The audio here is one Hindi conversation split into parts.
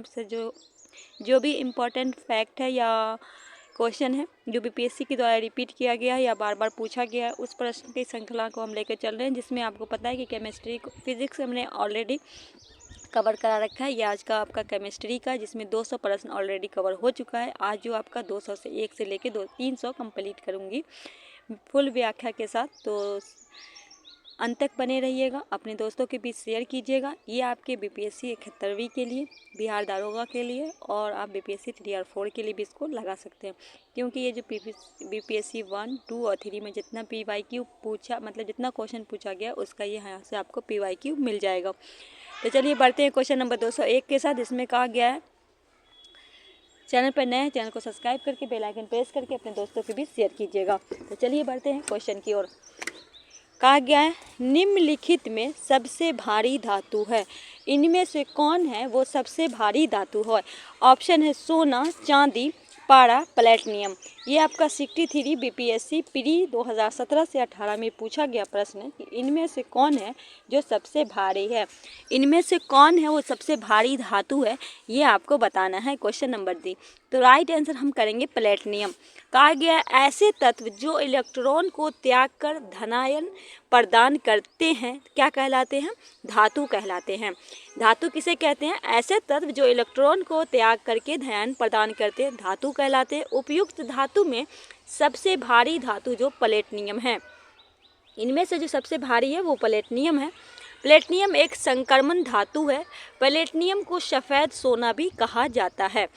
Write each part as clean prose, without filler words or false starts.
से जो भी इम्पोर्टेंट फैक्ट है या क्वेश्चन है जो बीपीएससी के द्वारा रिपीट किया गया है या बार बार पूछा गया है, उस प्रश्न की श्रृंखला को हम लेकर चल रहे हैं, जिसमें आपको पता है कि केमिस्ट्री फिजिक्स हमने ऑलरेडी कवर करा रखा है। ये आज का आपका केमिस्ट्री का, जिसमें 200 प्रश्न ऑलरेडी कवर हो चुका है। आज जो आपका 200 से 1 से लेके 300 कंप्लीट करूँगी फुल व्याख्या के साथ, तो अंत तक बने रहिएगा। अपने दोस्तों के बीच शेयर कीजिएगा। ये आपके बीपीएससी 71वीं के लिए, बिहार दारोगा के लिए, और आप बीपीएससी 3 और 4 के लिए भी इसको लगा सकते हैं, क्योंकि ये जो बीपीएससी 1, 2 और 3 में जितना पीवाईक्यू पूछा, मतलब जितना क्वेश्चन पूछा गया, उसका ये यहाँ से आपको पीवाईक्यू मिल जाएगा। तो चलिए बढ़ते हैं क्वेश्चन नंबर 201 के साथ। इसमें कहा गया है, चैनल पर नए हैं चैनल को सब्सक्राइब करके बेल आइकन प्रेस करके अपने दोस्तों के बीच शेयर कीजिएगा। तो चलिए बढ़ते हैं क्वेश्चन की ओर। कहा गया है, निम्नलिखित में सबसे भारी धातु है, इनमें से कौन है वो सबसे भारी धातु है? ऑप्शन है सोना, चांदी, पारा, प्लेटिनियम। ये आपका 63 बीपीएससी प्री 2017 से 18 में पूछा गया प्रश्न है कि इनमें से कौन है जो सबसे भारी है, इनमें से कौन है वो सबसे भारी धातु है, ये आपको बताना है। क्वेश्चन नंबर डी, तो राइट आंसर हम करेंगे प्लेटिनियम। कहा गया ऐसे तत्व जो इलेक्ट्रॉन को त्याग कर धनायन प्रदान करते हैं क्या कहलाते हैं? धातु कहलाते हैं। धातु किसे कहते हैं? ऐसे तत्व जो इलेक्ट्रॉन को त्याग करके धनायन प्रदान करते हैं धातु कहलाते हैं। उपयुक्त धातु में सबसे भारी धातु जो प्लेटिनियम है, इनमें से जो सबसे भारी है वो प्लेटिनियम है। प्लेटिनियम एक संक्रमण धातु है। प्लेटिनियम को सफ़ेद सोना भी कहा जाता है।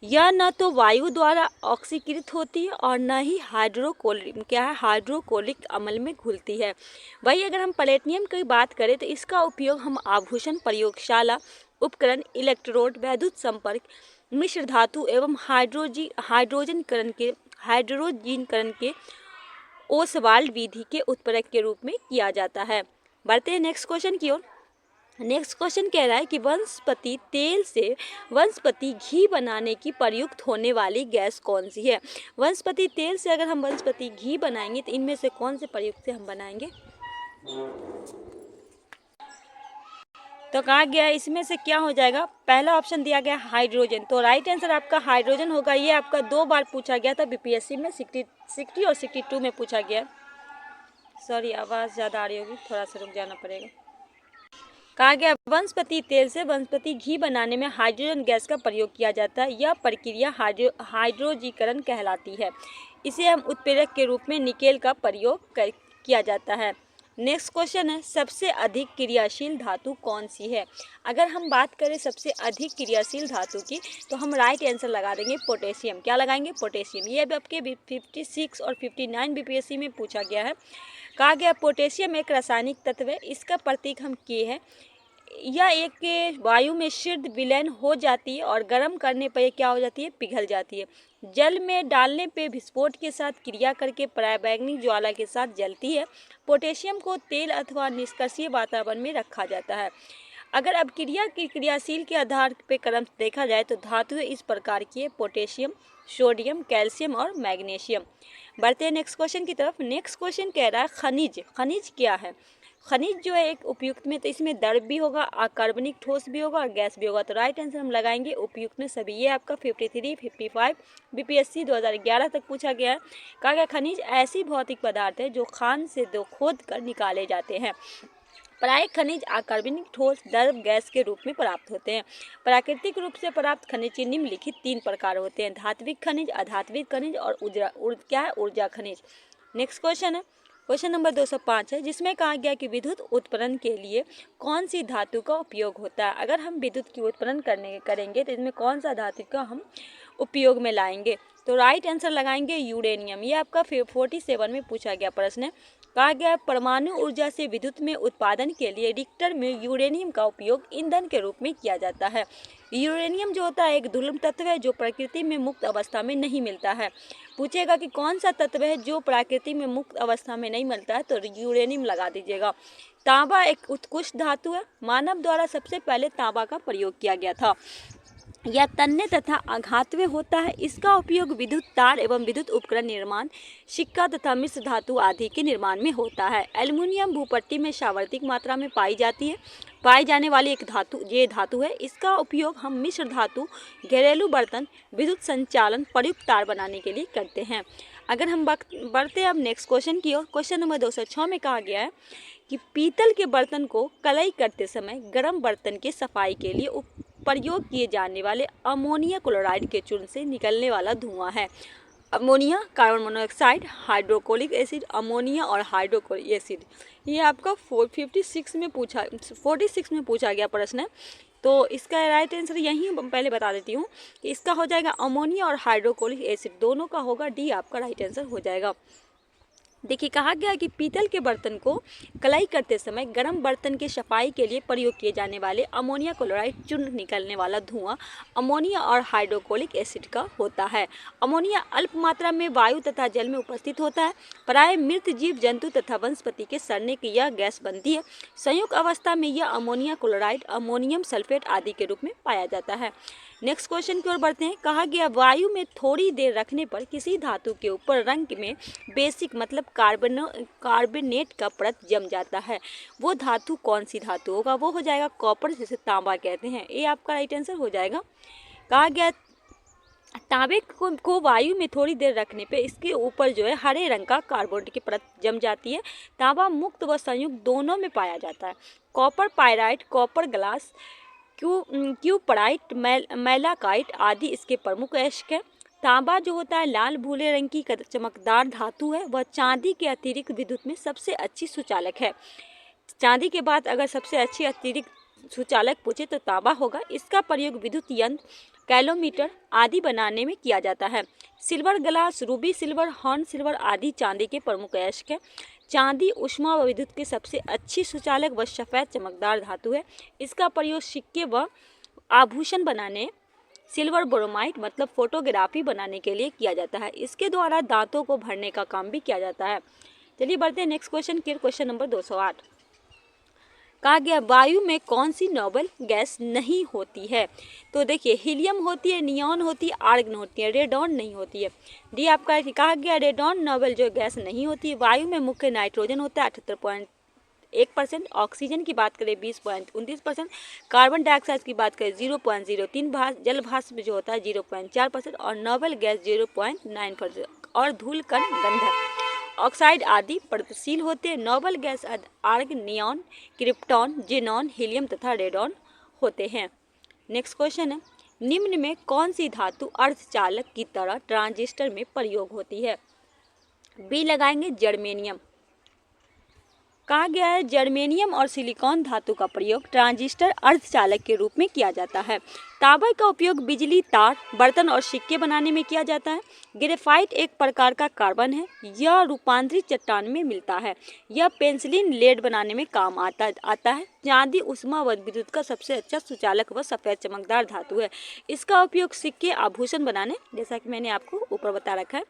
यह न तो वायु द्वारा ऑक्सीकृत होती है और न ही हाइड्रोक्लोरिक अम्ल में घुलती है। वही अगर हम प्लेटिनियम की बात करें तो इसका उपयोग हम आभूषण, प्रयोगशाला उपकरण, इलेक्ट्रोड, वैद्युत संपर्क, मिश्र धातु एवं हाइड्रोजनीकरण के ओसवाल्ड विधि के उत्प्रेरक के रूप में किया जाता है। बढ़ते हैं नेक्स्ट क्वेश्चन की ओर। नेक्स्ट क्वेश्चन कह रहा है कि वनस्पति तेल से वनस्पति घी बनाने की प्रयुक्त होने वाली गैस कौन सी है? वनस्पति तेल से अगर हम वनस्पति घी बनाएंगे तो इनमें से कौन से प्रयुक्त से हम बनाएंगे? तो कहा गया इसमें से क्या हो जाएगा? पहला ऑप्शन दिया गया हाइड्रोजन, तो राइट आंसर आपका हाइड्रोजन होगा। ये आपका 2 बार पूछा गया था बीपीएससी में, 60 और 62 में पूछा गया। सॉरी आवाज़ ज़्यादा आ रही होगी, थोड़ा सा रुक जाना पड़ेगा। कहा गया वनस्पति तेल से वनस्पति घी बनाने में हाइड्रोजन गैस का प्रयोग किया जाता है। यह प्रक्रिया हाइड्रोजीकरण कहलाती है। इसे हम उत्प्रेरक के रूप में निकेल का प्रयोग किया जाता है। नेक्स्ट क्वेश्चन है, सबसे अधिक क्रियाशील धातु कौन सी है? अगर हम बात करें सबसे अधिक क्रियाशील धातु की, तो हम राइट आंसर लगा देंगे पोटेशियम। क्या लगाएंगे? पोटेशियम। ये अब आपके 56 और 59 बीपीएससी में पूछा गया है। कहा गया पोटेशियम एक रासायनिक तत्व है। इसका प्रतीक हम के है। यह एक वायु में शीर्ष विलीन हो जाती है और गर्म करने पर क्या हो जाती है? पिघल जाती है। जल में डालने पे विस्फोट के साथ क्रिया करके पराबैंगनी ज्वाला के साथ जलती है। पोटेशियम को तेल अथवा निष्क्रिय वातावरण में रखा जाता है। अगर अब क्रिया की क्रियाशील के आधार पर क्रम देखा जाए तो धातुएं इस प्रकार की है: पोटेशियम, सोडियम, कैल्शियम और मैग्नीशियम। बढ़ते हैं नेक्स्ट क्वेश्चन की तरफ। नेक्स्ट क्वेश्चन कह रहा है खनिज। खनिज क्या है? खनिज जो है एक उपयुक्त में, तो इसमें द्रव भी होगा, अकार्बनिक ठोस भी होगा और गैस भी होगा। तो राइट आंसर हम लगाएंगे उपयुक्त में सभी। ये आपका 53, 55 बीपीएससी 2011 तक पूछा गया है। कहा गया खनिज ऐसी भौतिक पदार्थ है जो खान से खोद कर निकाले जाते हैं। प्रायः खनिज अकार्बनिक ठोस, द्रव, गैस के रूप में प्राप्त होते हैं। प्राकृतिक रूप से प्राप्त खनिज के निम्नलिखित 3 प्रकार होते हैं: धात्विक खनिज, अधात्विक खनिज और ऊर्जा खनिज। नेक्स्ट क्वेश्चन है, क्वेश्चन नंबर 205 है, जिसमें कहा गया कि विद्युत उत्पादन के लिए कौन सी धातु का उपयोग होता है? अगर हम विद्युत की उत्पादन करेंगे तो इसमें कौन सा धातु का हम उपयोग में लाएंगे? तो राइट आंसर लगाएंगे यूरेनियम। ये आपका 47 में पूछा गया प्रश्न है। कहा गया परमाणु ऊर्जा से विद्युत में उत्पादन के लिए रिएक्टर में यूरेनियम का उपयोग ईंधन के रूप में किया जाता है। यूरेनियम जो होता है एक दुर्लभ तत्व है जो प्रकृति में मुक्त अवस्था में नहीं मिलता है। पूछेगा कि कौन सा तत्व है जो प्रकृति में मुक्त अवस्था में नहीं मिलता है, तो यूरेनियम लगा दीजिएगा। तांबा एक उत्कृष्ट धातु है। मानव द्वारा सबसे पहले तांबा का प्रयोग किया गया था। यह तन्य तथा आघातव्य होता है। इसका उपयोग विद्युत तार एवं विद्युत उपकरण निर्माण, सिक्का तथा मिश्र धातु आदि के निर्माण में होता है। एल्युमिनियम भूपट्टी में सावर्तिक मात्रा में पाई जाती है। पाई जाने वाली एक धातु ये धातु है। इसका उपयोग हम मिश्र धातु, घरेलू बर्तन, विद्युत संचालन, प्रयुक्त तार बनाने के लिए करते हैं। अगर हम बढ़ते हैं अब नेक्स्ट क्वेश्चन की ओर। क्वेश्चन नंबर 206 में कहा गया है कि पीतल के बर्तन को कलई करते समय गर्म बर्तन की सफाई के लिए प्रयोग किए जाने वाले अमोनिया क्लोराइड के चूर्ण से निकलने वाला धुआं है। Ammonia, carbon monoxide, hydrochloric acid, ammonia और हाइड्रोक्लोरिक एसिड। ये आपका 46 में पूछा गया प्रश्न है। तो इसका राइट आंसर यही पहले बता देती हूँ कि इसका हो जाएगा अमोनिया और हाइड्रोक्लोरिक एसिड, दोनों का होगा डी, आपका राइट आंसर हो जाएगा। देखिए कहा गया कि पीतल के बर्तन को कलाई करते समय गर्म बर्तन की सफाई के लिए प्रयोग किए जाने वाले अमोनिया क्लोराइड चूर्ण निकलने वाला धुआं अमोनिया और हाइड्रोक्लोरिक एसिड का होता है। अमोनिया अल्प मात्रा में वायु तथा जल में उपस्थित होता है। प्राय मृत जीव जंतु तथा वनस्पति के सड़ने की यह गैस बनती है। संयुक्त अवस्था में यह अमोनिया क्लोराइड अमोनियम सल्फेट आदि के रूप में पाया जाता है। नेक्स्ट क्वेश्चन की ओर बढ़ते हैं। कहा गया वायु में थोड़ी देर रखने पर किसी धातु के ऊपर रंग में बेसिक मतलब कार्बोनेट का परत जम जाता है। वो धातु कौन सी धातु होगा? वो हो जाएगा कॉपर, जिसे तांबा कहते हैं। ये आपका राइट आंसर हो जाएगा। कहा गया तांबे को वायु में थोड़ी देर रखने पे इसके ऊपर जो है हरे रंग का कार्बोनेट की परत जम जाती है। तांबा मुक्त व संयुक्त दोनों में पाया जाता है। Copper pyrite, copper glass, cuprite, malachite आदि इसके प्रमुख अयस्क हैं। तांबा जो होता है लाल भूरे रंग की चमकदार धातु है। वह चांदी के अतिरिक्त विद्युत में सबसे अच्छी सुचालक है। चांदी के बाद अगर सबसे अच्छी अतिरिक्त सुचालक पूछे तो तांबा होगा। इसका प्रयोग विद्युत यंत्र, कैलोमीटर आदि बनाने में किया जाता है। Silver glass, Ruby silver, horn silver आदि चांदी के प्रमुख अयस्क हैं। चांदी ऊष्मा व विद्युत के सबसे अच्छी सुचालक व सफेद चमकदार धातु है। इसका प्रयोग सिक्के व आभूषण बनाने, सिल्वर ब्रोमाइड मतलब फोटोग्राफी बनाने के लिए किया जाता है। इसके द्वारा दांतों को भरने का काम भी किया जाता है। चलिए बढ़ते हैं नेक्स्ट क्वेश्चन की। क्वेश्चन नंबर 208 कहा गया वायु में कौन सी नोबल गैस नहीं होती है? तो देखिए हीलियम होती है, नियॉन होती है, आर्गन होती है, रेडॉन नहीं होती है। डी आपका कहा गया रेडॉन नोबल जो गैस नहीं होती है। वायु में मुख्य नाइट्रोजन होता है 78.1%, ऑक्सीजन की बात करें 20.29%, कार्बन डाइऑक्साइड की बात करें 0.03%, जल भाष्प जो होता है 0.4% और नोबल गैस 0.9% और धूल कण गंधक ऑक्साइड आदि प्रगतिशील होते हैं। Noble gas argon, neon, krypton, xenon, helium तथा रेडॉन होते हैं। नेक्स्ट क्वेश्चन है निम्न में कौन सी धातु अर्धचालक की तरह ट्रांजिस्टर में प्रयोग होती है? बी लगाएंगे जर्मेनियम। कहा गया है जर्मेनियम और सिलिकॉन धातु का प्रयोग ट्रांजिस्टर अर्धचालक के रूप में किया जाता है। तांबा का उपयोग बिजली तार, बर्तन और सिक्के बनाने में किया जाता है। ग्रेफाइट एक प्रकार का कार्बन है। यह रूपांतरित चट्टान में मिलता है। यह पेंसिलिन लेड बनाने में काम आता है। चांदी ऊष्मा व विद्युत का सबसे अच्छा सुचालक व सफेद चमकदार धातु है। इसका उपयोग सिक्के, आभूषण बनाने, जैसा कि मैंने आपको ऊपर बता रखा है।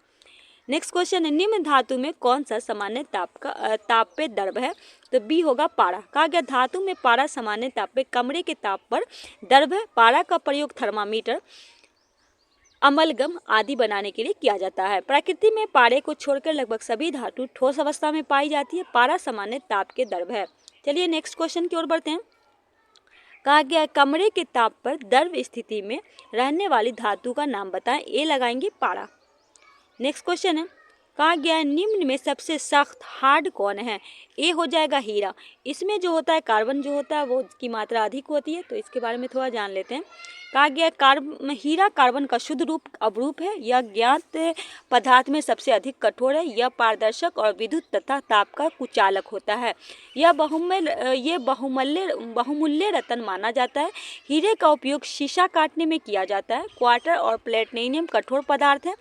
नेक्स्ट क्वेश्चन है निम्न धातु में कौन सा सामान्य ताप पे द्रव है? तो बी होगा पारा। कहा गया धातु में पारा सामान्य ताप पे कमरे के ताप पर द्रव है। पारा का प्रयोग थर्मामीटर, अमलगम आदि बनाने के लिए किया जाता है। प्रकृति में पारे को छोड़कर लगभग सभी धातु ठोस अवस्था में पाई जाती है। पारा सामान्य ताप के द्रव है। चलिए नेक्स्ट क्वेश्चन की ओर बढ़ते हैं। कहा गया कमरे के ताप पर द्रव स्थिति में रहने वाली धातु का नाम बताएं। ए लगाएंगे पारा। नेक्स्ट क्वेश्चन है कहा गया है निम्न में सबसे सख्त हार्ड कौन है? ए हो जाएगा हीरा। इसमें जो होता है कार्बन जो होता है वो की मात्रा अधिक होती है, तो इसके बारे में थोड़ा जान लेते हैं। कहा गया हीरा कार्बन का शुद्ध रूप अवरूप है। यह ज्ञात पदार्थ में सबसे अधिक कठोर है। यह पारदर्शक और विद्युत तथा ताप का कुचालक होता है। यह बहुमूल्य रत्न माना जाता है। हीरे का उपयोग शीशा काटने में किया जाता है। क्वार्टर और प्लेटिनम कठोर पदार्थ है।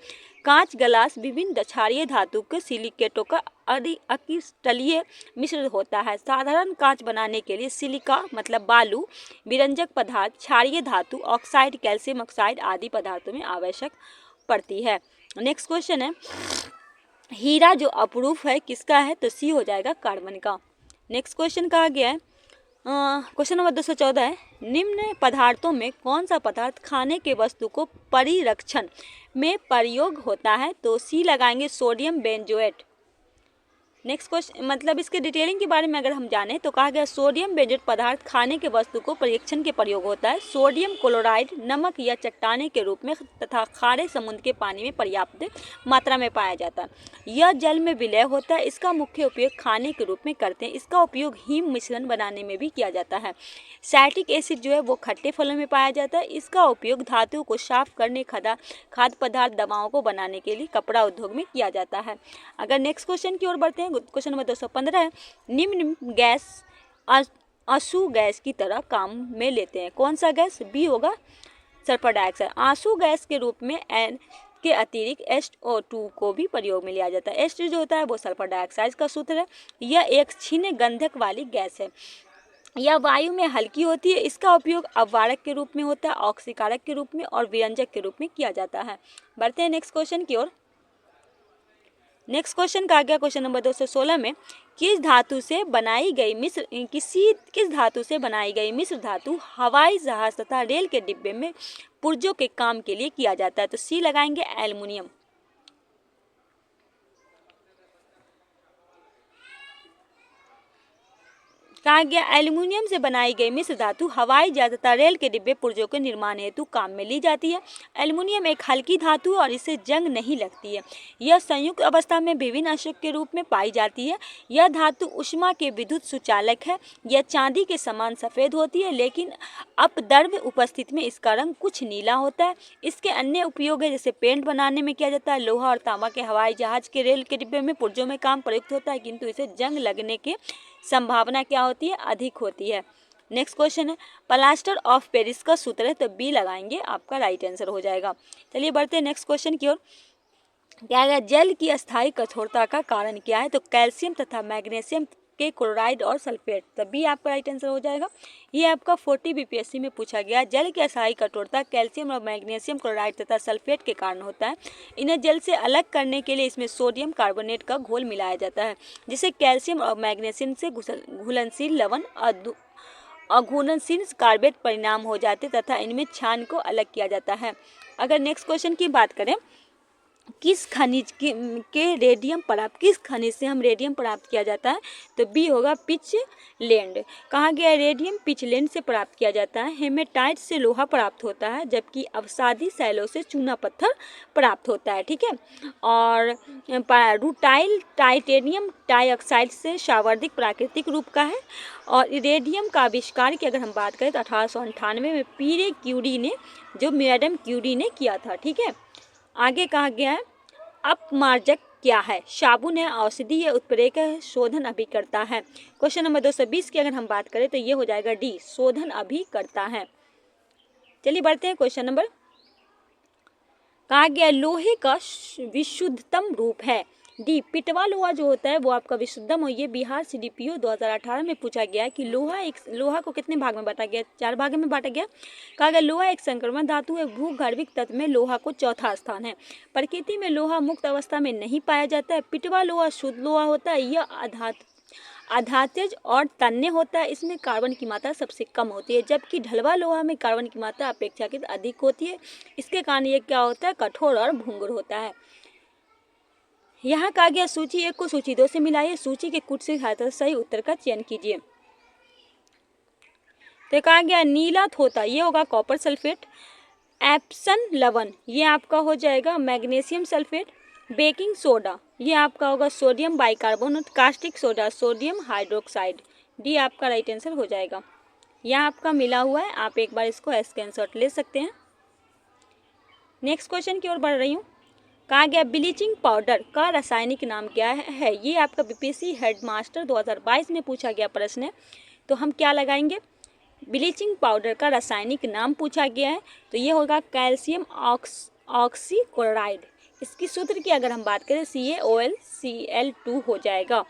कांच, ग्लास विभिन्न क्षारीय धातु के सिलिकेटों का अक्रिस्टलीय मिश्र होता है। साधारण कांच बनाने के लिए सिलिका मतलब बालू, विरंजक पदार्थ, क्षारीय धातु, ऑक्साइड, कैल्शियम ऑक्साइड आदि पदार्थों में आवश्यक पड़ती है। नेक्स्ट क्वेश्चन है हीरा जो अपरूप है किसका है? तो सी हो जाएगा कार्बन का। नेक्स्ट क्वेश्चन कहा गया है क्वेश्चन नंबर 214 है निम्न पदार्थों में कौन सा पदार्थ खाने के वस्तु को परिरक्षण में प्रयोग होता है? तो सी लगाएंगे सोडियम बेंजोएट। नेक्स्ट क्वेश्चन मतलब इसके डिटेलिंग के बारे में अगर हम जाने तो कहा गया सोडियम बेंजोएट पदार्थ खाने के वस्तु को परीक्षण के प्रयोग होता है। सोडियम क्लोराइड नमक या चट्टाने के रूप में तथा खारे समुद्र के पानी में पर्याप्त मात्रा में पाया जाता है। यह जल में विलय होता है। इसका मुख्य उपयोग खाने के रूप में करते हैं। इसका उपयोग हीम मिश्रण बनाने में भी किया जाता है। साइट्रिक एसिड जो है वो खट्टे फलों में पाया जाता है। इसका उपयोग धातुओं को साफ करने, खाद्य पदार्थ, दवाओं को बनाने के लिए कपड़ा उद्योग में किया जाता है। अगर नेक्स्ट क्वेश्चन की ओर बढ़ते हैं, क्वेश्चन नंबर 215 है, निम्न गैस आंसू गैस की तरह काम में लेते हैं। कौन सा गैस? बी होगा सल्फर डाइऑक्साइड। आंसू गैस के रूप में एन के अतिरिक्त SO2 को भी प्रयोग में लिया जाता है। H2 जो होता है वो सल्फर डाइऑक्साइड का सूत्र है। यह एक क्षीण गंधक वाली गैस है। यह वायु में हल्की होती है। इसका उपयोग अपवारक के रूप में होता है, ऑक्सीकारक के रूप में और विरंजक के रूप में किया जाता है। बढ़ते हैं नेक्स्ट क्वेश्चन की ओर। नेक्स्ट क्वेश्चन का आ गया क्वेश्चन नंबर 216 में, किस धातु से बनाई गई मिश्र धातु हवाई जहाज तथा रेल के डिब्बे में पुर्जों के काम के लिए किया जाता है? तो सी लगाएंगे एल्युमिनियम। कहा गया एल्युमिनियम से बनाई गई मिश्र धातु हवाई जहाज तथा रेल के डिब्बे पुर्जों के निर्माण हेतु काम में ली जाती है। एल्युमिनियम एक हल्की धातु है और इससे जंग नहीं लगती है। यह संयुक्त अवस्था में विभिन्न अंशों के रूप में पाई जाती है। यह धातु ऊष्मा के विद्युत सुचालक है। यह चांदी के समान सफ़ेद होती है, लेकिन अपद्रव्य उपस्थिति में इसका रंग कुछ नीला होता है। इसके अन्य उपयोग है, जैसे पेंट बनाने में किया जाता है। लोहा और तांबा के हवाई जहाज के रेल के डिब्बे में पुर्जों में काम प्रयुक्त होता है, किंतु इसे जंग लगने के संभावना क्या होती है? अधिक होती है। नेक्स्ट क्वेश्चन है, प्लास्टर ऑफ पेरिस का सूत्र है, तो बी लगाएंगे, आपका राइट आंसर हो जाएगा। चलिए बढ़ते हैं नेक्स्ट क्वेश्चन की ओर। क्या है? जल की अस्थायी कठोरता का कारण क्या है? तो कैल्शियम तथा मैग्नीशियम के क्लोराइड और सल्फेट, तभी आपका राइट आंसर हो जाएगा। ये आपका 40 BPSC में पूछा गया। जल की अस्थायी कठोरता कैल्शियम और मैग्नीशियम क्लोराइड तथा सल्फेट के कारण होता है। इन्हें जल से अलग करने के लिए इसमें सोडियम कार्बोनेट का घोल मिलाया जाता है, जिससे कैल्शियम और मैग्नीशियम से घुलनशील लवण अघुलनशील कार्बेट परिणाम हो जाते तथा इनमें छान को अलग किया जाता है। अगर नेक्स्ट क्वेश्चन की बात करें, किस खनिज के रेडियम प्राप्त, किस खनिज से हम रेडियम प्राप्त किया जाता है? तो बी होगा पिच लैंड। कहा गया रेडियम पिच लैंड से प्राप्त किया जाता है। हेमेटाइट से लोहा प्राप्त होता है, जबकि अवसादी शैलों से चूना पत्थर प्राप्त होता है। ठीक है। और रूटाइल टाइटेनियम डाइऑक्साइड से सावर्धिक प्राकृतिक रूप का है। और रेडियम का आविष्कार की अगर हम बात करें तो 1898 में पीरे क्यूरी ने, जो मैडम क्यूरी ने किया था। ठीक है। आगे कहा गया है अपमार्जक क्या है? साबुन है, औषधि है, उत्प्रेरक है, शोधन अभिकर्ता है। क्वेश्चन नंबर 220 की अगर हम बात करें तो ये हो जाएगा डी, शोधन अभिकर्ता है। चलिए बढ़ते हैं क्वेश्चन नंबर। कहा गया लोहे का विशुद्धतम रूप है। डी, पिटवा लोहा जो होता है वो आपका विशुद्धम हो। ये बिहार CDPO 2018 में पूछा गया है कि लोहा को कितने भाग में बांटा गया? 4 भाग में बांटा गया। कहा गया लोहा एक संक्रमण धातु है। भूगर्भिक तत्व में लोहा को चौथा स्थान है। प्रकृति में लोहा मुक्त अवस्था में नहीं पाया जाता है। पिटवा लोहा शुद्ध लोहा होता है। यह आधात्य और तन्य होता है। इसमें कार्बन की मात्रा सबसे कम होती है, जबकि ढलवा लोहा में कार्बन की मात्रा अपेक्षाकृत अधिक होती है। इसके कारण ये क्या होता है? कठोर और भंगुर होता है। यहाँ कहा गया सूची 1 को सूची 2 से मिलाइए। सूची के कुछ से सहायता से सही उत्तर का चयन कीजिए। तो कहा गया नीला थोथा, ये होगा कॉपर सल्फेट। एप्सन लवण, ये आपका हो जाएगा मैग्नीशियम सल्फेट। बेकिंग सोडा, ये आपका होगा sodium bicarbonate. Caustic soda sodium hydroxide. D आपका राइट आंसर हो जाएगा। यह आपका मिला हुआ है, आप एक बार इसको स्क्रीनशॉट ले सकते हैं। नेक्स्ट क्वेश्चन की ओर बढ़ रही हूँ। कहा गया ब्लीचिंग पाउडर का रासायनिक नाम क्या है? ये आपका BPSC हेडमास्टर 2022 में पूछा गया प्रश्न है। तो हम क्या लगाएंगे? ब्लीचिंग पाउडर का रासायनिक नाम पूछा गया है, तो ये होगा कैल्शियम ऑक्सीक्लोराइड। इसकी सूत्र की अगर हम बात करें CaOlCl2 हो जाएगा।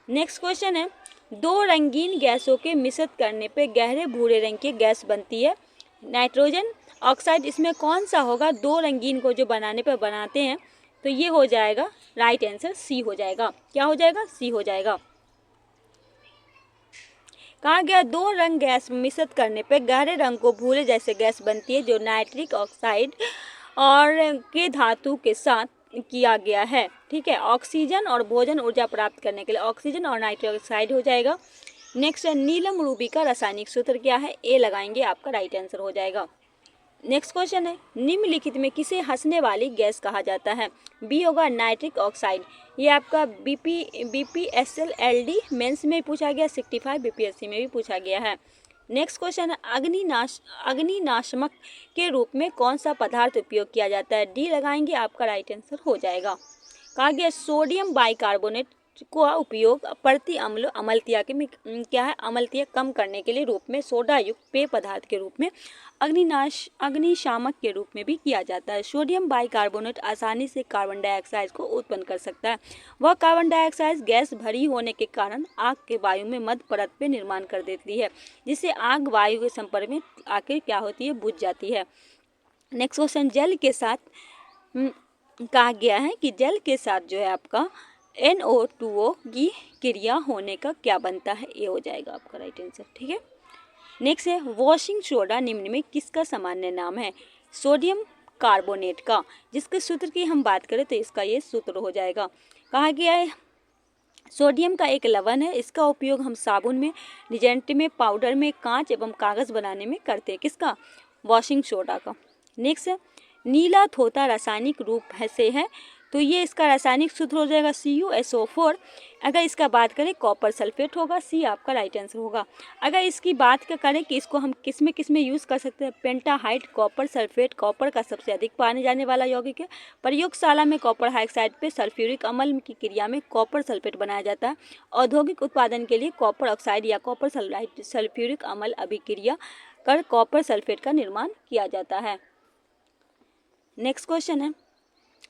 नेक्स्ट क्वेश्चन है, 2 रंगीन गैसों के मिश्रित करने पे गहरे भूरे रंग की गैस बनती है। नाइट्रोजन ऑक्साइड इसमें कौन सा होगा? 2 रंगीन को जो बनाने पर बनाते हैं, तो ये हो जाएगा राइट आंसर सी हो जाएगा। क्या हो जाएगा? सी हो जाएगा। कहा गया 2 रंग गैस मिश्रित करने पर गहरे रंग को भूरे जैसे गैस बनती है, जो नाइट्रिक ऑक्साइड और के धातु के साथ किया गया है। ठीक है, ऑक्सीजन और भोजन ऊर्जा प्राप्त करने के लिए ऑक्सीजन और नाइट्रस ऑक्साइड हो जाएगा। नेक्स्ट है नीलम रूबी का रासायनिक सूत्र क्या है, ए लगाएंगे, आपका राइट आंसर हो जाएगा। नेक्स्ट क्वेश्चन है निम्नलिखित में किसे हंसने वाली गैस कहा जाता है, बी होगा नाइट्रिक ऑक्साइड, ये आपका BPSL-LD मेंस में पूछा गया, 65 BPSC में भी पूछा गया है। नेक्स्ट क्वेश्चन है अग्निनाशक के रूप में कौन सा पदार्थ उपयोग किया जाता है, डी लगाएंगे, आपका राइट आंसर हो जाएगा। कहा गया सोडियम बाइकार्बोनेट का उपयोग प्रति अम्लता के में क्या है, अम्लता कम करने के लिए रूप में सोडा युक्त पेय पदार्थ के रूप में अग्निशामक के रूप में भी किया जाता है। सोडियम बाइकार्बोनेट आसानी से कार्बन डाइऑक्साइड को उत्पन्न कर सकता है। वह कार्बन डाइऑक्साइड गैस भरी होने के कारण आग के वायु में मध्य परत पे निर्माण कर देती है, जिससे आग वायु के संपर्क में आकर क्या होती है, बुझ जाती है। नेक्स्ट क्वेश्चन जल के साथ कहा गया है कि जल के साथ जो है आपका NO2 की क्रिया होने का क्या बनता है, ये हो जाएगा आपका राइट आंसर। ठीक है, नेक्स्ट है वॉशिंग सोडा निम्न में किसका सामान्य नाम है, सोडियम कार्बोनेट का, जिसके सूत्र की हम बात करें तो इसका ये सूत्र हो जाएगा। कहा गया है सोडियम का एक लवण है, इसका उपयोग हम साबुन में, डिटर्जेंट में, पाउडर में, कांच एवं कागज बनाने में करते हैं, किसका, वॉशिंग सोडा का। नेक्स्ट है नीला थोथा रासायनिक रूप से है, तो ये इसका रासायनिक सूत्र हो जाएगा CuSO4। अगर इसका बात करें कॉपर सल्फेट होगा, सी आपका राइट आंसर होगा। अगर इसकी बात करें कि इसको हम किस में यूज़ कर सकते हैं, पेंटाहाइड कॉपर सल्फेट कॉपर का सबसे अधिक पाने जाने वाला यौगिक है। प्रयोगशाला में कॉपर हाइड्राइड पे सल्फ्यूरिक अम्ल की क्रिया में कॉपर सल्फेट बनाया जाता है। औद्योगिक उत्पादन के लिए कॉपर ऑक्साइड या कॉपर सल्फ्यूरिक अम्ल अभिक्रिया कर कॉपर सल्फेट का निर्माण किया जाता है। नेक्स्ट क्वेश्चन है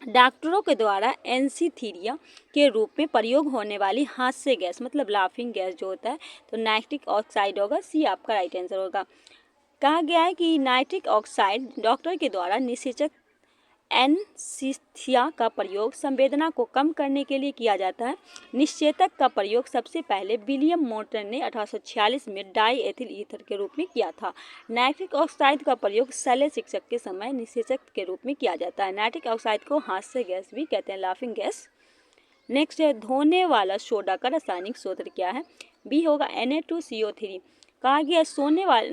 डॉक्टरों के द्वारा एनेस्थीसिया के रूप में प्रयोग होने वाली हास्य गैस मतलब लाफिंग गैस जो होता है, तो नाइट्रिक ऑक्साइड होगा, सी आपका राइट आंसर होगा। कहा गया है कि नाइट्रिक ऑक्साइड डॉक्टर के द्वारा निषेचक एनेस्थीसिया का प्रयोग संवेदना को कम करने के लिए किया जाता है। निषेचक का प्रयोग सबसे पहले विलियम मोर्टन ने 1846 में डाई एथिल ईथर के रूप में किया था। नाइट्रिक ऑक्साइड का प्रयोग शल्य चिकित्सक के समय निषेचक के रूप में किया जाता है। नाइट्रिक ऑक्साइड को हास्य गैस भी कहते हैं, लाफिंग गैस। नेक्स्ट है धोने वाला सोडा का रासायनिक सूत्र क्या है, बी होगा Na2CO3। कहा गया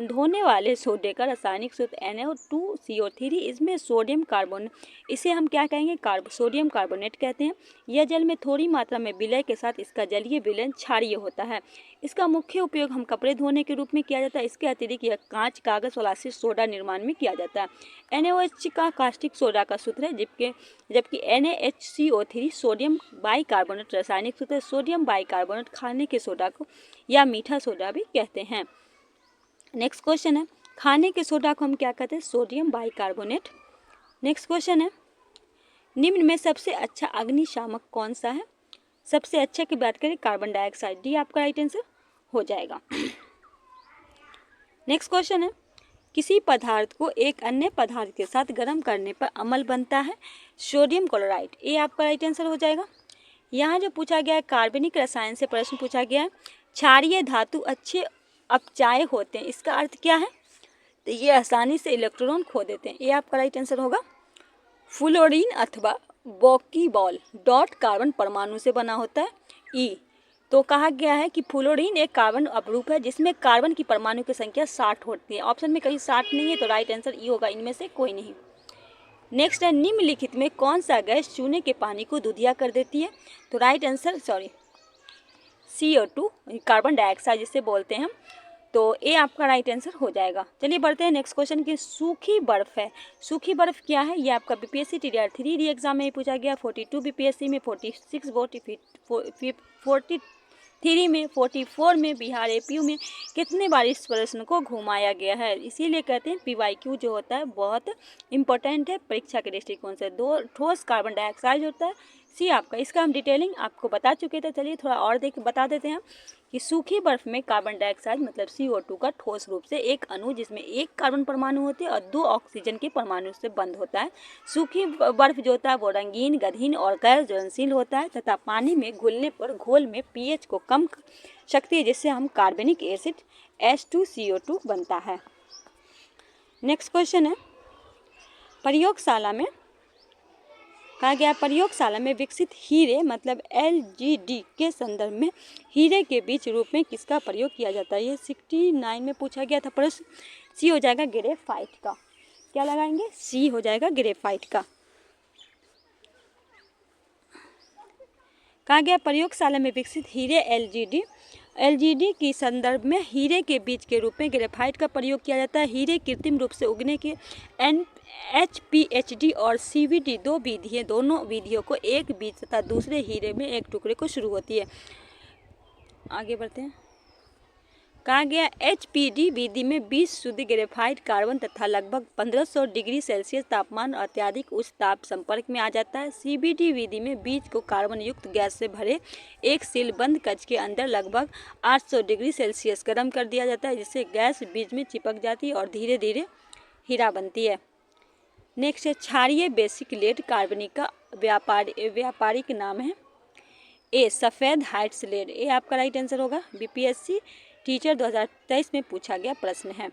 धोने वाले सोडे का रासायनिक सूत्र Na2CO3, इसमें सोडियम कार्बोनेट, इसे हम क्या कहेंगे, सोडियम कार्बोनेट कहते हैं। यह जल में थोड़ी मात्रा में विलय के साथ इसका जलीय विलयन क्षारीय होता है। इसका मुख्य उपयोग हम कपड़े धोने के रूप में किया जाता है। इसके अतिरिक्त यह कांच कागज मोलासिस सोडा निर्माण में किया जाता है। NaOH का कास्टिक सोडा का सूत्र है, जबकि NaHCO3 सोडियम बाइकार्बोनेट रासायनिक सूत्र है। सोडियम बाइकार्बोनेट खाने के सोडा को या मीठा सोडा भी कहते हैं। नेक्स्ट क्वेश्चन है खाने के सोडा को हम क्या कहते हैं, सोडियम बाइकार्बोनेट। नेक्स्ट क्वेश्चन है निम्न में सबसे अच्छा अग्निशामक कौन सा है, सबसे अच्छा की बात करें कार्बन डाइऑक्साइड, डी आपका राइट आंसर हो जाएगा। नेक्स्ट क्वेश्चन है किसी पदार्थ को एक अन्य पदार्थ के साथ गर्म करने पर अम्ल बनता है, सोडियम क्लोराइड, ये आपका राइट आंसर हो जाएगा। यहाँ जो पूछा गया है कार्बनिक रसायन से प्रश्न पूछा गया है, क्षारीय धातु अच्छे अपचाय होते हैं, इसका अर्थ क्या है, तो ये आसानी से इलेक्ट्रॉन खो देते हैं, ये आपका राइट आंसर होगा। फ्लोरीन अथवा बॉकीबॉल डॉट कार्बन परमाणु से बना होता है, ई। तो कहा गया है कि फ्लोरीन एक कार्बन अपरूप है जिसमें कार्बन की परमाणु की संख्या 60 होती है। ऑप्शन में कहीं 60 नहीं है, तो राइट आंसर ई होगा, इनमें से कोई नहीं। नेक्स्ट है निम्नलिखित में कौन सा गैस चूने के पानी को दूधिया कर देती है, तो right answer CO2 carbon dioxide जिसे बोलते हैं हम, तो ये आपका राइट आंसर हो जाएगा। चलिए बढ़ते हैं नेक्स्ट क्वेश्चन की, सूखी बर्फ है, सूखी बर्फ क्या है, ये आपका BPSC TDR 3D एग्जाम में पूछा गया, 42 BPSC में, 46 43 में, 44 में, बिहार APU में कितने बार इस प्रश्न को घुमाया गया है, इसीलिए कहते हैं PYQ जो होता है बहुत इंपॉर्टेंट है परीक्षा के दृष्टिकोण से। दो ठोस कार्बन डाइऑक्साइड होता है, सी आपका, इसका हम डिटेलिंग आपको बता चुके थे। चलिए थोड़ा और बता देते हैं कि सूखी बर्फ में कार्बन डाइऑक्साइड मतलब CO2 का ठोस रूप से एक अणु जिसमें एक कार्बन परमाणु होते हैं और 2 ऑक्सीजन के परमाणु से बंद होता है। सूखी बर्फ जो होता है वो रंगीन, गंधहीन और गैर ज्वलनशील होता है तथा पानी में घुलने पर घोल में pH को कम सकती है, जिससे हम कार्बनिक एसिड H2CO2 बनता है। नेक्स्ट क्वेश्चन है प्रयोगशाला में कहा गया प्रयोगशाला में विकसित हीरे मतलब LGD के संदर्भ में हीरे के बीज रूप में किसका प्रयोग किया जाता है? ये 69 में पूछा गया था प्रश्न। सी हो जाएगा ग्रेफाइट का। क्या लगाएंगे? सी हो जाएगा ग्रेफाइट का। कहा गया प्रयोगशाला में विकसित हीरे LGD की संदर्भ में हीरे के बीज के रूप में ग्रेफाइट का प्रयोग किया जाता है। हीरे कृत्रिम रूप से उगने के HPHD और CVD दो विधियाँ, दोनों विधियों को एक बीज तथा दूसरे हीरे में एक टुकड़े को शुरू होती है। आगे बढ़ते हैं। कहा गया HPD विधि में 20 शुद्ध ग्रेफाइट कार्बन तथा लगभग 1500 डिग्री सेल्सियस तापमान और अत्यधिक उच्च ताप संपर्क में आ जाता है। CVD विधि में बीज को कार्बन युक्त गैस से भरे एक सील बंद कक्ष के अंदर लगभग 800 डिग्री सेल्सियस गर्म कर दिया जाता है, जिससे गैस बीज में चिपक जाती है और धीरे धीरे हीरा बनती है। नेक्स्ट है क्षारीय बेसिक लेड कार्बनिक का व्यापारिक नाम है। ए सफ़ेद हाइट्स लेड। ए आपका राइट आंसर होगा। BPSC टीचर 2023 में पूछा गया प्रश्न है।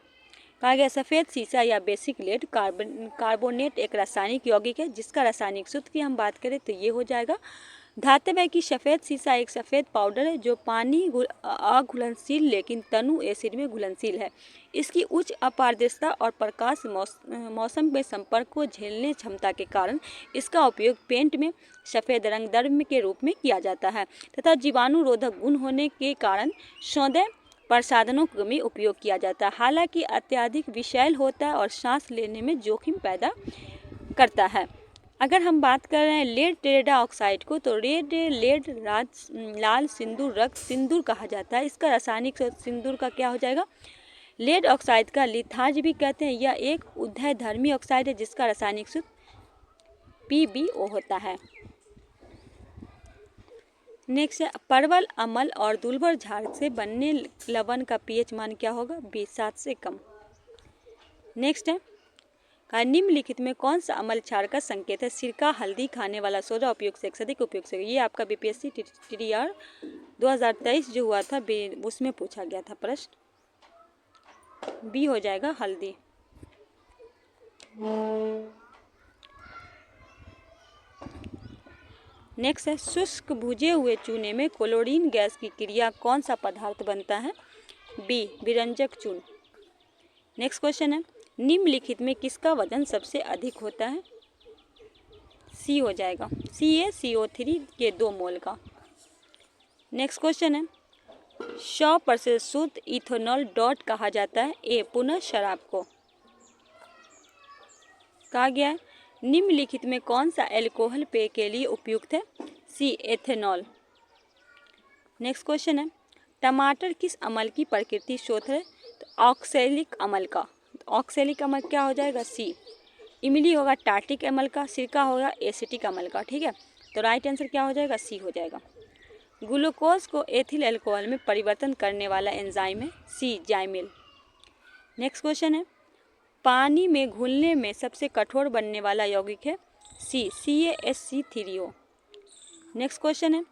कहा गया सफ़ेद सीसा या बेसिक लेड कार्बोनेट एक रासायनिक यौगिक है जिसका रासायनिक सूत्र की हम बात करें तो ये हो जाएगा। धातव है कि सफ़ेद सीसा एक सफ़ेद पाउडर है जो पानी अघुलनशील लेकिन तनु एसिड में घुलनशील है। इसकी उच्च अपारदर्शिता और प्रकाश मौसम में संपर्क को झेलने क्षमता के कारण इसका उपयोग पेंट में सफ़ेद रंग द्रव्य के रूप में किया जाता है तथा जीवाणुरोधक गुण होने के कारण सौंदर्य प्रसाधनों में उपयोग किया जाता है। हालांकि अत्यधिक विषैल होता है और सांस लेने में जोखिम पैदा करता है। अगर हम बात कर रहे हैं लेड टेरेडा ऑक्साइड को तो लेड लाल सिंदूर रक्त सिंदूर कहा जाता है। इसका रासायनिक सिंदूर का क्या हो जाएगा? लेड ऑक्साइड का लिथार्ज भी कहते हैं। यह एक उभयधर्मी ऑक्साइड है जिसका रासायनिक सूत्र PbO होता है। नेक्स्ट है परवल अम्ल और दुर्लभ झाड़ से बनने लवण का pH मान क्या होगा? 7 से कम। नेक्स्ट है निम्नलिखित में कौन सा अम्ल क्षार का संकेत है? सिरका, हल्दी, खाने वाला सोडा उपयोग से अधिक उपयोग से। ये आपका BPSC TR 2023 जो हुआ था उसमें पूछा गया था प्रश्न। बी हो जाएगा हल्दी। नेक्स्ट है शुष्क भुजे हुए चूने में क्लोरीन गैस की क्रिया कौन सा पदार्थ बनता है? बी विरंजक चूर्ण। नेक्स्ट क्वेश्चन है निम्नलिखित में किसका वजन सबसे अधिक होता है? सी हो जाएगा CaCO3 के 2 मोल का। नेक्स्ट क्वेश्चन है 100% शुद्ध इथेनॉल डॉट कहा जाता है। ए पुनः शराब को। कहा गया है निम्नलिखित में कौन सा एल्कोहल पेय के लिए उपयुक्त है? सी एथेनॉल। नेक्स्ट क्वेश्चन है टमाटर किस अम्ल की प्रकृति स्रोत है? तो ऑक्सैलिक अम्ल का। ऑक्सैलिक अम्ल क्या हो जाएगा? सी। इमली होगा टार्टिक अम्ल का, सिरका होगा एसिटिक अम्ल का। ठीक है, तो राइट आंसर क्या हो जाएगा? सी हो जाएगा। ग्लूकोज को एथिल अल्कोहल में परिवर्तन करने वाला एंजाइम है। सी जाइमिल। नेक्स्ट क्वेश्चन है पानी में घुलने में सबसे कठोर बनने वाला यौगिक है। सी CaSC3O। नेक्स्ट क्वेश्चन है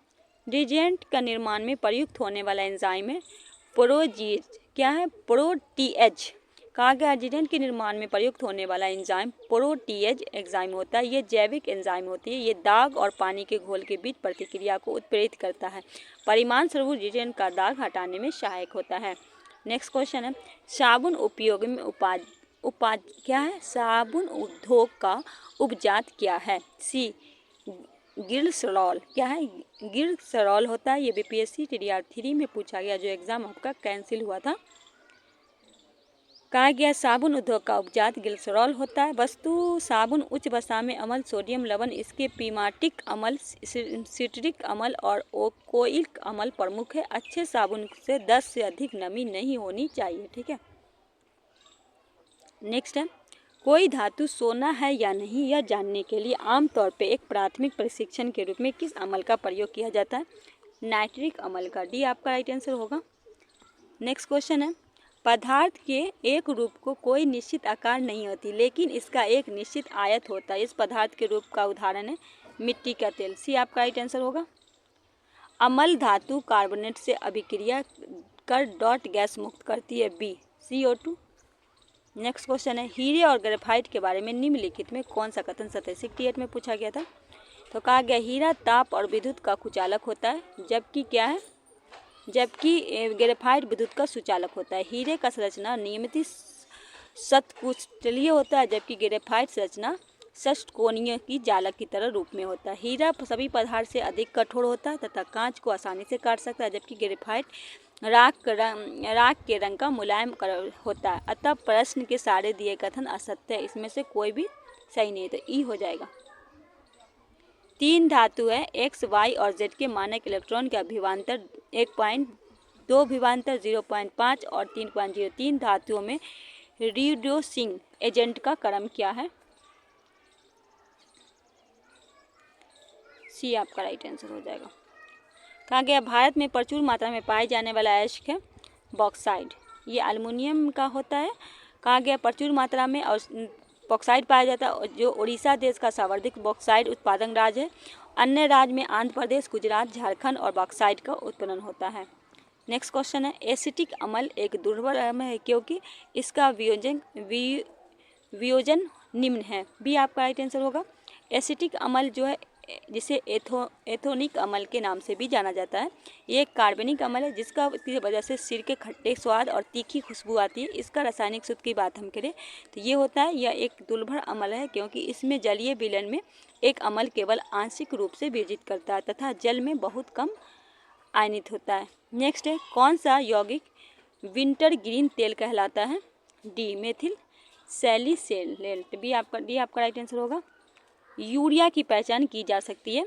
डिटर्जेंट का निर्माण में प्रयुक्त होने वाला एंजाइम है प्रोटीएज। क्या है? प्रोटीएज। कहा गया डिटर्जेंट के निर्माण में प्रयुक्त होने वाला एंजाइम प्रोटीएज एंजाइम होता है। ये जैविक एंजाइम होती है। ये दाग और पानी के घोल के बीच प्रतिक्रिया को उत्प्रेरित करता है। परिणाम स्वरूप डिटर्जेंट का दाग हटाने में सहायक होता है। नेक्स्ट क्वेश्चन है साबुन उपयोग में क्या है? साबुन उद्योग का उपजात क्या है? सी गिल्सरॉल। क्या है? गिल्सरॉल होता है। ये BPSC TR 3 में पूछा गया जो एग्जाम आपका कैंसिल हुआ था। कहा गया साबुन उद्योग का उपजात गिल्सरॉल होता है। वस्तु साबुन उच्च वसा में अम्ल सोडियम लवण इसके पीमाटिक अम्ल सिट्रिक अम्ल और ओकोइक अम्ल प्रमुख है। अच्छे साबुन से 10 से अधिक नमी नहीं होनी चाहिए। ठीक है। नेक्स्ट है कोई धातु सोना है या नहीं यह जानने के लिए आमतौर पर एक प्राथमिक परीक्षण के रूप में किस अम्ल का प्रयोग किया जाता है? नाइट्रिक अम्ल का। डी आपका राइट आंसर होगा। नेक्स्ट क्वेश्चन है पदार्थ के एक रूप को कोई निश्चित आकार नहीं होती लेकिन इसका एक निश्चित आयत होता है। इस पदार्थ के रूप का उदाहरण है मिट्टी का तेल। सी आपका राइट आंसर होगा। अम्ल धातु कार्बोनेट से अभिक्रिया कर डॉट गैस मुक्त करती है। B CO2। नेक्स्ट क्वेश्चन है हीरे और ग्रेफाइट के बारे में निम्नलिखित में कौन सा कथन सत्य? 68 में पूछा गया था। तो कहा गया हीरा ताप और विद्युत का कुचालक होता है, जबकि क्या है, जबकि ग्रेफाइट विद्युत का सुचालक होता है। हीरे का संरचना नियमित शतकुचलीय होता है, जबकि ग्रेफाइट संरचना षटकोणीय की जालक की तरह रूप में होता है। हीरा सभी पदार्थ से अधिक कठोर होता है तथा कांच को आसानी से काट सकता है, जबकि ग्रेफाइट राख के रंग का मुलायम होता है। अतः प्रश्न के सारे दिए कथन असत्य है, इसमें से कोई भी सही नहीं है, तो ई हो जाएगा। 3 धातु है एक्स, वाई और जेड के मानक इलेक्ट्रॉन के अभिवांतर 1.2 विभवांतर 0.5 और 3.0। 3 धातुओं में रिड्यूसिंग एजेंट का क्रम क्या है? सी आपका राइट आंसर हो जाएगा। कहा गया भारत में प्रचुर मात्रा में पाए जाने वाला अयस्क है बॉक्साइड, ये एल्युमिनियम का होता है। कहा गया प्रचुर मात्रा में और बॉक्साइड पाया जाता है, जो उड़ीसा देश का सर्वाधिक बॉक्साइड उत्पादक राज्य है। अन्य राज्य में आंध्र प्रदेश, गुजरात, झारखंड और बॉक्साइड का उत्पादन होता है। नेक्स्ट क्वेश्चन है एसिटिक अम्ल एक दुर्बल अम्ल है क्योंकि इसका वियोजन निम्न है। बी आपका राइट आंसर होगा। एसिटिक अम्ल जो है जिसे एथोनिक अम्ल के नाम से भी जाना जाता है, ये एक कार्बनिक अम्ल है जिसका की वजह से सिर के खट्टे स्वाद और तीखी खुशबू आती है। इसका रासायनिक सूत्र की बात हम करें तो ये होता है, यह एक दुर्बल अम्ल है क्योंकि इसमें जलीय विलयन में एक अम्ल केवल आंशिक रूप से विभाजित करता है तथा जल में बहुत कम आयनित होता है। नेक्स्ट है कौन सा यौगिक विंटर ग्रीन तेल कहलाता है? D methyl salicylate. डी आपका राइट आंसर होगा। यूरिया की पहचान की जा सकती है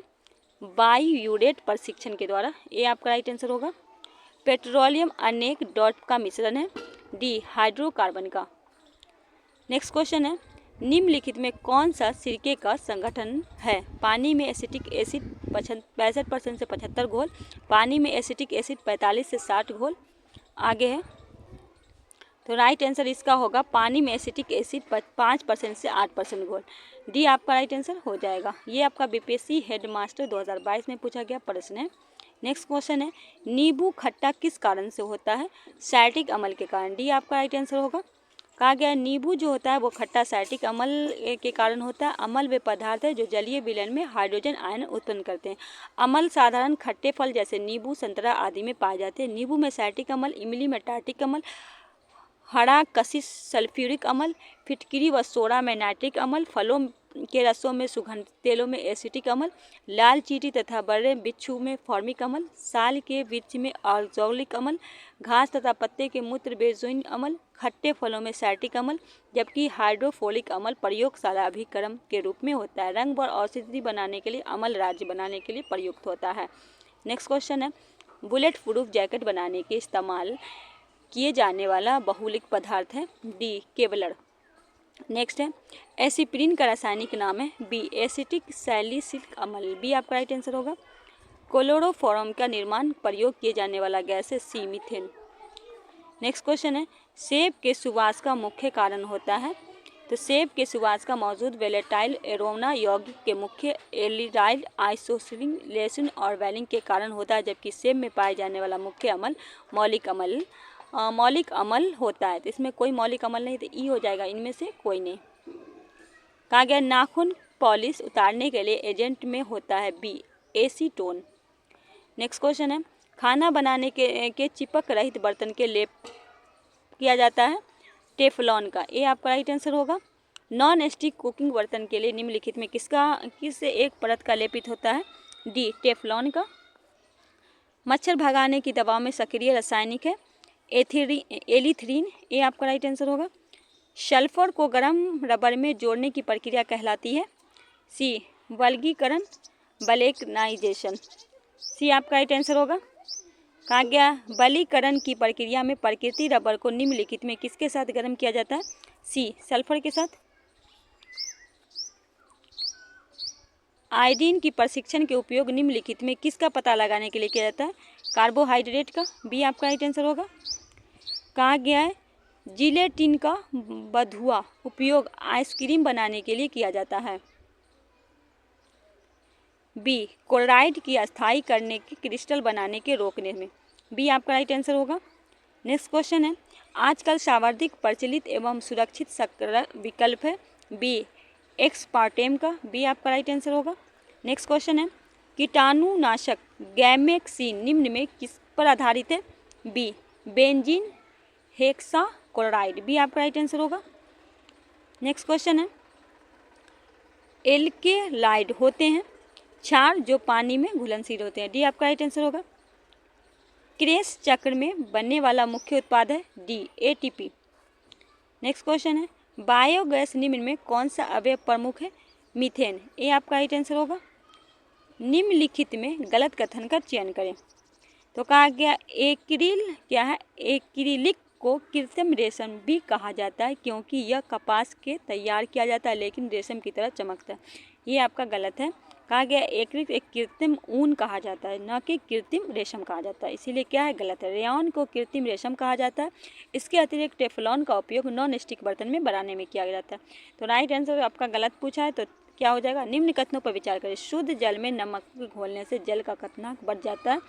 बाईयूरेट परीक्षण के द्वारा। ए आपका राइट आंसर होगा। पेट्रोलियम अनेक डॉट का मिश्रण है। डी हाइड्रोकार्बन का। नेक्स्ट क्वेश्चन है निम्नलिखित में कौन सा सिरके का संगठन है? पानी में एसिटिक एसिड 65% से 75 घोल, पानी में एसिटिक एसिड 45 से 60 घोल। आगे है तो राइट आंसर इसका होगा पानी में एसिटिक एसिड 5% से 8% घोल। डी आपका राइट आंसर हो जाएगा। ये आपका बीपीएससी हेडमास्टर 2022 में पूछा गया प्रश्न है। नेक्स्ट क्वेश्चन है नींबू खट्टा किस कारण से होता है? साइट्रिक अम्ल के कारण। डी आपका राइट आंसर होगा। कहा गया नींबू जो होता है वो खट्टा साइट्रिक अम्ल के कारण होता है। अम्ल वे पदार्थ है जो जलीय विलयन में हाइड्रोजन आयन उत्पन्न करते हैं। अम्ल साधारण खट्टे फल जैसे नींबू, संतरा आदि में पाए जाते हैं। नींबू में साइट्रिक अम्ल, इमली में टार्टिक अम्ल, हरा कशिश सल्फ्यूरिक अम्ल, फिटकिरी व सोडा में नाइट्रिक अम्ल, फलों के रसों में सुगंधित तेलों में एसिटिक अम्ल, लाल चींटी तथा बड़े बिच्छू में फॉर्मिक अम्ल, साल के वृक्ष में ऑक्सैलिक अम्ल, घास तथा पत्ते के मूत्र बेंजोइक अम्ल, खट्टे फलों में साइट्रिक अम्ल, जबकि हाइड्रोफ्लोरिक अम्ल प्रयोगशाला अभिक्रम के रूप में होता है। रंग और औषधि बनाने के लिए अम्ल राज्य बनाने के लिए प्रयुक्त होता है। नेक्स्ट क्वेश्चन है बुलेट प्रूफ जैकेट बनाने के इस्तेमाल किए जाने वाला बहुलक पदार्थ है। D Kevlar. नेक्स्ट है एसिप्रीन का रासायनिक नाम है। बी एसिटिक सैलिसिलिक अम्ल। बी आपका राइट आंसर होगा। क्लोरोफॉर्म का निर्माण प्रयोग किए जाने वाला गैस है। सी मीथेन। नेक्स्ट क्वेश्चन है सेब के सुवास का मुख्य कारण होता है? तो सेब के सुवास का मौजूद वेलेटाइल एरोमा यौगिक के मुख्य एल्डिहाइड आइसोसिलेशन और वैलिन के कारण होता है, जबकि सेब में पाए जाने वाला मुख्य अम्ल मौलिक अम्ल होता है। तो इसमें कोई मौलिक अम्ल नहीं, तो ई हो जाएगा इनमें से कोई नहीं। कहा गया नाखून पॉलिश उतारने के लिए एजेंट में होता है। B acetone. नेक्स्ट क्वेश्चन है खाना बनाने के चिपक रहित बर्तन के लेप किया जाता है टेफलॉन का। ए आपका राइट आंसर होगा। नॉन स्टिक कुकिंग बर्तन के लिए निम्नलिखित में किस एक परत का लेपित होता है? डी टेफलॉन का। मच्छर भगाने की दवाओं में सक्रिय रासायनिक है एलिथ्रीन। ए आपका राइट आंसर होगा। सल्फर को गर्म रबर में जोड़ने की प्रक्रिया कहलाती है। सी वल्गीकरण वल्केनाइजेशन। सी आपका राइट आंसर होगा। कहा गया बलीकरण की प्रक्रिया में प्रकृति रबर को निम्नलिखित में किसके साथ गर्म किया जाता है? सी सल्फर के साथ। आयोडीन की प्रशिक्षण के उपयोग निम्नलिखित में किसका पता लगाने के लिए किया जाता है? कार्बोहाइड्रेट का। बी आपका राइट आंसर होगा। कहा गया है जिलेटिन का बढ़ुआ उपयोग आइसक्रीम बनाने के लिए किया जाता है। बी क्लोराइड की अस्थायी करने की क्रिस्टल बनाने के रोकने में। बी आपका राइट आंसर होगा। नेक्स्ट क्वेश्चन है आजकल सर्वाधिक प्रचलित एवं सुरक्षित शक्कर विकल्प है। बी एक्सपार्टेम का। बी आपका राइट आंसर होगा। नेक्स्ट क्वेश्चन है, कीटाणुनाशक गैमेक्सिन निम्न में किस पर आधारित है? बी बेंजीन हेक्साक्लोराइड, बी आपका राइट आंसर होगा। नेक्स्ट क्वेश्चन है, एल्केलाइड होते हैं क्षार जो पानी में घुलनशील होते हैं, डी आपका राइट आंसर होगा। क्रेस चक्र में बनने वाला मुख्य उत्पाद है? D ATP. नेक्स्ट क्वेश्चन है, बायोगैस निम्न में कौन सा अवयव प्रमुख है? मीथेन, ए आपका राइट आंसर होगा। निम्नलिखित में गलत कथन का चयन करें। तो कहा गया एक्रिल क्या है? एक्रिलिक को कृत्रिम रेशम भी कहा जाता है क्योंकि यह कपास के तैयार किया जाता है लेकिन रेशम की तरह चमकता है, ये आपका गलत है। कहा गया एक्रिलिक एक कृत्रिम ऊन कहा जाता है, न कि कृत्रिम रेशम कहा जाता है, इसीलिए क्या है? गलत है। रेयॉन को कृत्रिम रेशम कहा जाता है। इसके अतिरिक्त टेफ्लॉन का उपयोग नॉन स्टिक बर्तन में बनाने में किया जाता है। तो राइट आंसर आपका गलत पूछा है, तो क्या हो जाएगा? निम्न कथनों पर विचार करें। शुद्ध जल में नमक घोलने से जल का क्वथनांक बढ़ जाता है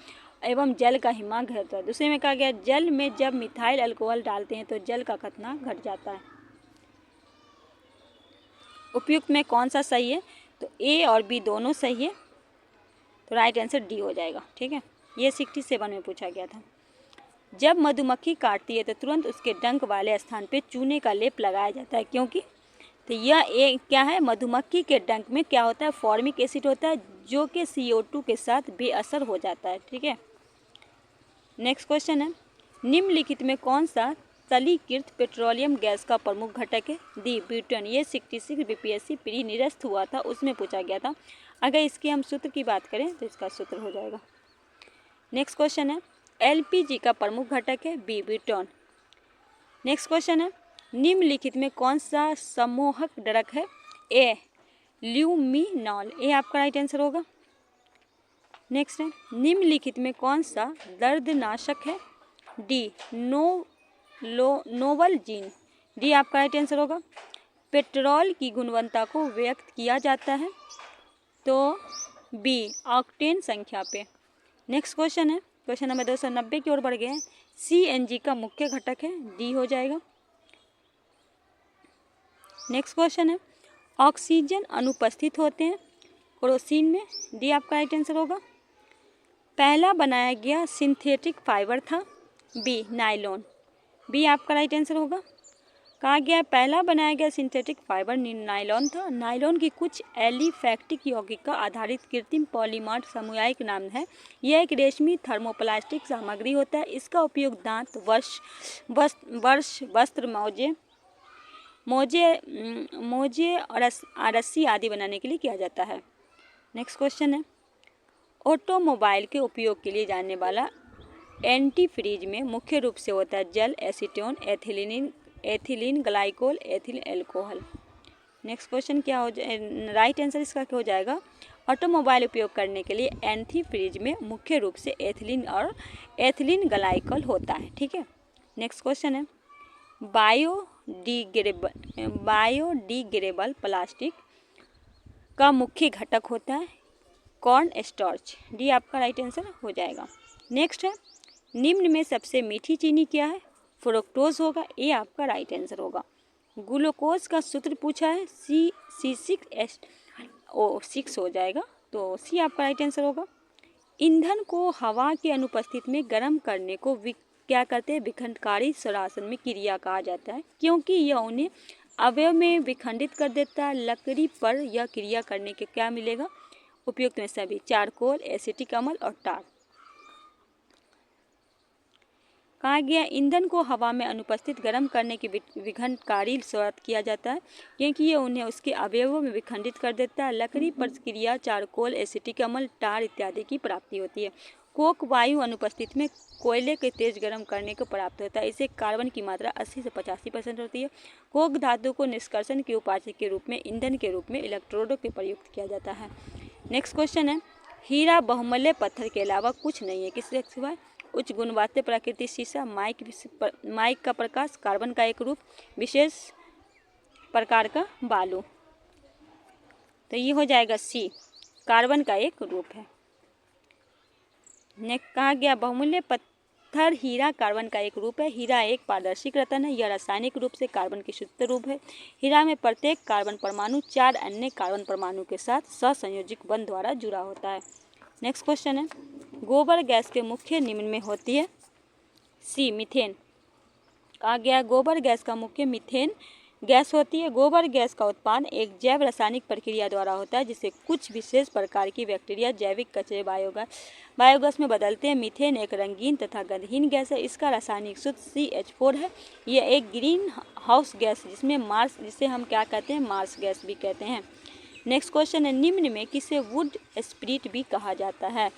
एवं जल का हिमांक घटता है। दूसरे में कहा गया जल में जब मिथाइल अल्कोहल डालते हैं तो जल का क्वथनांक घट जाता है। उपयुक्त में कौन सा सही है? तो ए और बी दोनों सही है, तो राइट आंसर डी हो जाएगा। ठीक है, ये 67 में पूछा गया था। जब मधुमक्खी काटती है तो तुरंत उसके डंक वाले स्थान पे चूने का लेप लगाया जाता है, क्योंकि तो यह एक क्या है? मधुमक्खी के डंक में क्या होता है? फॉर्मिक एसिड होता है जो कि CO2 के साथ बेअसर हो जाता है। ठीक है, नेक्स्ट क्वेश्चन है, निम्नलिखित में कौन सा तलीकृत पेट्रोलियम गैस का प्रमुख घटक है? डी ब्यूटेन, ये 66 BPSC प्री निरस्त हुआ था, उसमें पूछा गया था। अगर इसके हम सूत्र की बात करें तो इसका सूत्र हो जाएगा। नेक्स्ट क्वेश्चन है, LPG का प्रमुख घटक है? B butane. नेक्स्ट क्वेश्चन है, निम्नलिखित में कौन सा सम्मोहक ड्रग है? ए ल्यूमिनॉल, ए आपका राइट आंसर होगा। नेक्स्ट है, निम्नलिखित में कौन सा दर्दनाशक है? डी नोवलजीन, डी आपका राइट आंसर होगा। पेट्रोल की गुणवत्ता को व्यक्त किया जाता है? तो बी ऑक्टेन संख्या पे। नेक्स्ट क्वेश्चन है, क्वेश्चन नंबर 290 की ओर बढ़ गए हैं। CNG का मुख्य घटक है? डी हो जाएगा। नेक्स्ट क्वेश्चन है, ऑक्सीजन अनुपस्थित होते हैं केरोसिन में? डी आपका राइट आंसर होगा। पहला बनाया गया सिंथेटिक फाइबर था? बी नायलॉन, बी आपका राइट आंसर होगा। कहा गया पहला बनाया गया सिंथेटिक फाइबर नायलॉन था। नायलॉन की कुछ एलिफैक्टिक यौगिक आधारित कृत्रिम पॉलीमर सामूहिक नाम है। यह एक रेशमी थर्मोप्लास्टिक सामग्री होता है। इसका उपयोग दांत, वस्त्र, मोजे और रस्सी आदि बनाने के लिए किया जाता है। नेक्स्ट क्वेश्चन है, ऑटोमोबाइल के उपयोग के लिए जाने वाला एंटीफ्रीज में मुख्य रूप से होता है जल, acetone, ethylene glycol, ethyl alcohol. Next question क्या हो जाए? राइट आंसर इसका क्या हो जाएगा? ऑटोमोबाइल उपयोग करने के लिए एंटीफ्रीज में मुख्य रूप से एथिलीन और एथिलीन ग्लाइकोल होता है। ठीक है, नेक्स्ट क्वेश्चन है, बायोडिग्रेडेबल प्लास्टिक का मुख्य घटक होता है कॉर्न स्टार्च, डी आपका राइट आंसर हो जाएगा। नेक्स्ट है, निम्न में सबसे मीठी चीनी क्या है? फ्रुक्टोज होगा, ए आपका राइट आंसर होगा। ग्लूकोज का सूत्र पूछा है? C6H6 हो जाएगा, तो सी आपका राइट आंसर होगा। ईंधन को हवा की अनुपस्थिति में गर्म करने को क्या कहते हैं? विखंडकारी श्वसन में क्रिया कहा जाता है, क्योंकि यह उन्हें अवयव में विखंडित कर देता है। लकड़ी पर यह क्रिया करने के क्या मिलेगा? उपयुक्त में सभी चारकोल, एसिटिक अम्ल और टार। कहा गया ईंधन को हवा में अनुपस्थित गर्म करने की विखंडकारी श्वसन किया जाता है, क्योंकि यह उन्हें उसके अवयवों में विखंडित कर देता है। लकड़ी पर क्रिया चारकोल, एसिटिक अम्ल, टार इत्यादि की प्राप्ति होती है। कोक वायु अनुपस्थिति में कोयले के तेज गर्म करने को प्राप्त होता है। इसे कार्बन की मात्रा 80 से 85% होती है। कोक धातु को निष्कर्षण के उपाय के रूप में ईंधन के रूप में इलेक्ट्रोडों के प्रयुक्त किया जाता है। नेक्स्ट क्वेश्चन है, हीरा बहुमूल्य पत्थर के अलावा कुछ नहीं है, किसके सिवाय? उच्च गुणवत्ता प्राकृतिक शीशा, माइक का प्रकाश, कार्बन का एक रूप, विशेष प्रकार का बालू। तो ये हो जाएगा सी, कार्बन का एक रूप है। नेक्स्ट कहा गया बहुमूल्य पत्थर हीरा कार्बन का एक रूप है। हीरा एक पारदर्शी रत्न है। यह रासायनिक रूप से कार्बन की शुद्ध रूप है। हीरा में प्रत्येक कार्बन परमाणु 4 अन्य कार्बन परमाणु के साथ सहसंयोजक बंध द्वारा जुड़ा होता है। नेक्स्ट क्वेश्चन है, गोबर गैस के मुख्य निम्न में होती है। सी मीथेन। कहा गया गोबर गैस का मुख्य मीथेन गैस होती है। गोबर गैस का उत्पादन एक जैव रासायनिक प्रक्रिया द्वारा होता है जिसे कुछ विशेष प्रकार की बैक्टीरिया जैविक कचरे बायोगैस में बदलते हैं। मीथेन एक रंगीन तथा गंधहीन गैस है। इसका रासायनिक सूत्र CH4 है। यह एक ग्रीन हाउस गैस जिसे हम क्या कहते हैं, मार्स गैस भी कहते हैं। नेक्स्ट क्वेश्चन है, निम्न में किसे वुड स्पिरिट भी कहा जाता है।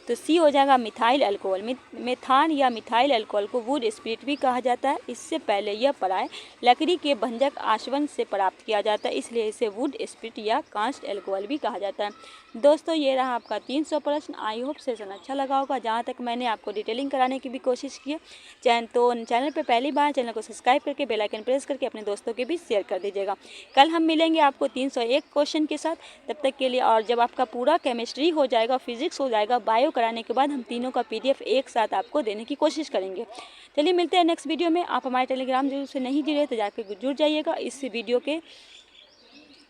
तो सी हो जाएगा मिथाइल अल्कोहल। मेथान या मिथाइल अल्कोहल को वुड स्पिरिट भी कहा जाता है। इससे पहले यह पराय लकड़ी के भंजक आसवन से प्राप्त किया जाता है, इसलिए इसे वुड स्पिरिट या कांस्ट अल्कोहल भी कहा जाता है। दोस्तों ये रहा आपका 300 प्रश्न। आई होप सेशन अच्छा लगा होगा। जहाँ तक मैंने आपको डिटेलिंग कराने की भी कोशिश की है। चैनल पर पहली बार, चैनल को सब्सक्राइब करके बेल आइकन प्रेस करके अपने दोस्तों के भी शेयर कर दीजिएगा। कल हम मिलेंगे आपको 301 क्वेश्चन के साथ। तब तक के लिए, और जब आपका पूरा केमिस्ट्री हो जाएगा, फिजिक्स हो जाएगा, बायो कराने के बाद हम तीनों का PDF एक साथ आपको देने की कोशिश करेंगे। चलिए मिलते हैं नेक्स्ट वीडियो में। आप हमारे टेलीग्राम जरूर से नहीं जुड़े तो जाकर जुड़ जाइएगा।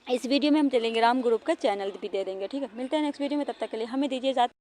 इस वीडियो में हम टेलीग्राम ग्रुप का चैनल भी दे देंगे। ठीक है, मिलते हैं नेक्स्ट वीडियो में। तब तक के लिए हमें दीजिए इजाज़त।